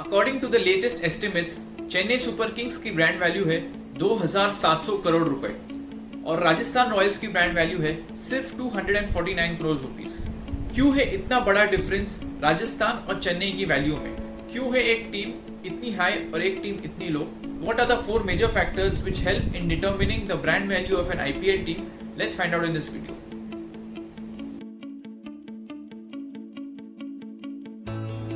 According to the latest estimates Chennai Super Kings की brand value है 2700 करोड़ रुपए और राजस्थान रॉयल्स की ब्रांड वैल्यू है सिर्फ 249 करोड़ रुपीस। क्यों है इतना बड़ा डिफरेंस राजस्थान और चेन्नई की वैल्यू में? क्यों है एक टीम इतनी हाई और एक टीम इतनी लो? What are the four major factors which help in determining the brand value of an IPL team? Let's find out in this video.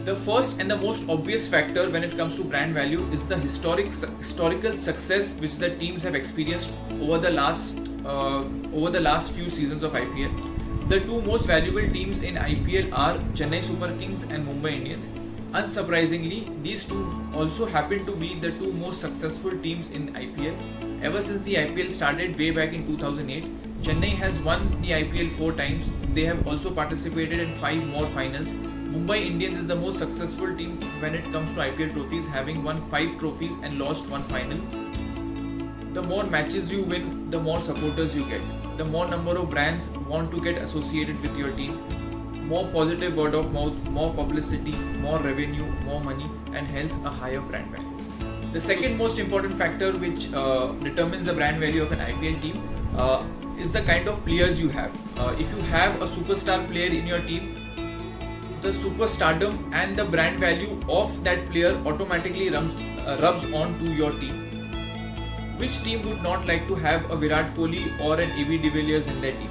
The first and the most obvious factor when it comes to brand value is the historical success which the teams have experienced over the last few seasons of IPL. The two most valuable teams in IPL are Chennai Super Kings and Mumbai Indians. Unsurprisingly, these two also happen to be the two most successful teams in IPL. Ever since the IPL started way back in 2008, Chennai has won the IPL 4 times. They have also participated in 5 more finals. Mumbai Indians is the most successful team when it comes to IPL trophies, having won 5 trophies and lost 1 final. The more matches you win, the more supporters you get. The more number of brands want to get associated with your team. More positive word of mouth, more publicity, more revenue, more money, and hence a higher brand value. The second most important factor which determines the brand value of an IPL team is the kind of players you have. If you have a superstar player in your team, the superstardom and the brand value of that player automatically rubs on to your team. Which team would not like to have a Virat Kohli or an AB de Villiers in their team?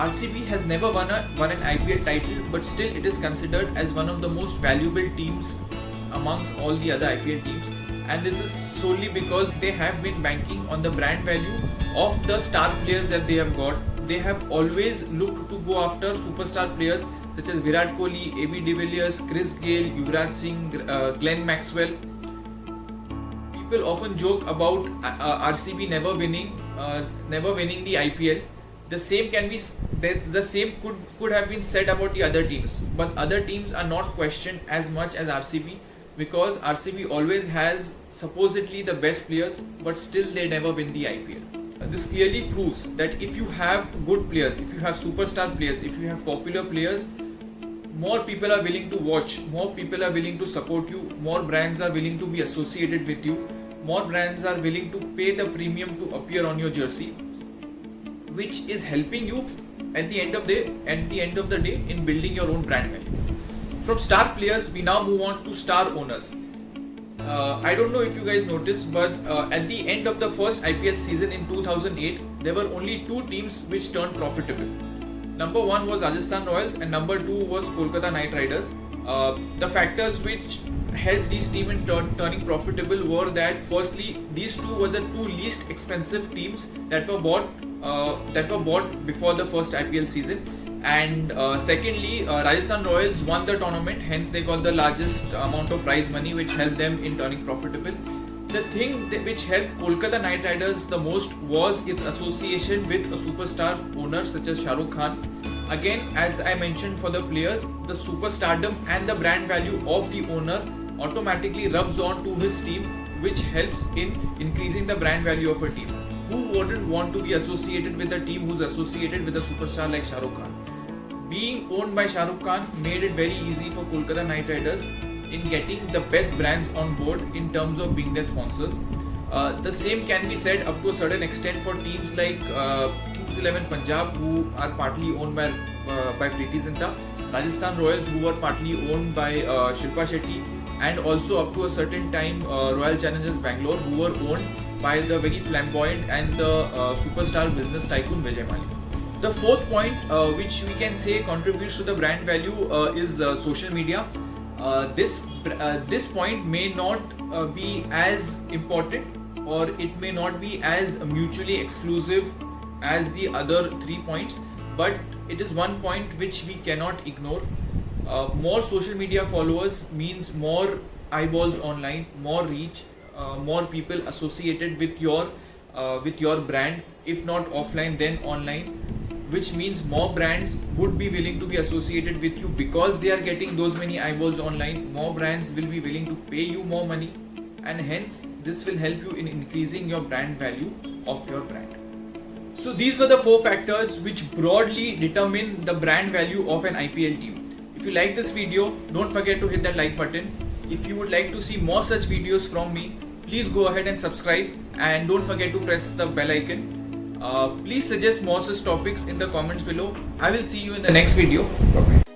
RCB has never won an IPL title, but still it is considered as one of the most valuable teams amongst all the other IPL teams, and this is solely because they have been banking on the brand value of the star players that they have got. They have always looked to go after superstar players such as Virat Kohli, AB de Villiers, Chris Gayle, Yuvraj Singh, Glenn Maxwell. People often joke about RCB never winning the IPL. The same could have been said about the other teams, but other teams are not questioned as much as RCB because RCB always has supposedly the best players, but still they never win the IPL. This clearly proves that if you have good players, if you have superstar players, if you have popular players, more people are willing to watch, more people are willing to support you, more brands are willing to be associated with you, more brands are willing to pay the premium to appear on your jersey, which is helping you at the end of the day in building your own brand value. From star players, we now move on to star owners. I don't know if you guys noticed, but at the end of the first IPL season in 2008, there were only 2 teams which turned profitable. Number 1 was Rajasthan Royals and number 2 was Kolkata Knight Riders. The factors which helped these teams in turning profitable were that firstly, these two were the 2 least expensive teams that were bought before the first IPL season, and secondly, Rajasthan Royals won the tournament, hence they got the largest amount of prize money, which helped them in turning profitable. The thing which helped Kolkata Knight Riders the most was its association with a superstar owner such as Shah Rukh Khan. Again, as I mentioned for the players, the superstardom and the brand value of the owner automatically rubs on to his team, which helps in increasing the brand value of a team. Who wouldn't want to be associated with a team who's associated with a superstar like Shah Rukh Khan? Being owned by Shah Rukh Khan made it very easy for Kolkata Knight Riders in getting the best brands on board in terms of being their sponsors. The same can be said up to a certain extent for teams like Kings 11 Punjab, who are partly owned by Preeti Zinta, Rajasthan Royals, who were partly owned by Shilpa Shetty, and also up to a certain time Royal Challengers Bangalore, who were owned by the very flamboyant and the superstar business tycoon Vijay Mallya. The fourth point which we can say contributes to the brand value is social media. This point may not be as important, or it may not be as mutually exclusive as the other 3 points, but it is one point which we cannot ignore. More social media followers means more eyeballs online, more reach, more people associated with your brand, if not offline then online, which means more brands would be willing to be associated with you because they are getting those many eyeballs online. More brands will be willing to pay you more money, and hence this will help you in increasing your brand value of your brand. So these were the 4 factors which broadly determine the brand value of an IPL team. If you like this video, don't forget to hit that like button. If you would like to see more such videos from me, please go ahead and subscribe, and don't forget to press the bell icon. Please suggest more such topics in the comments below. I will see you in the next video. Bye-bye.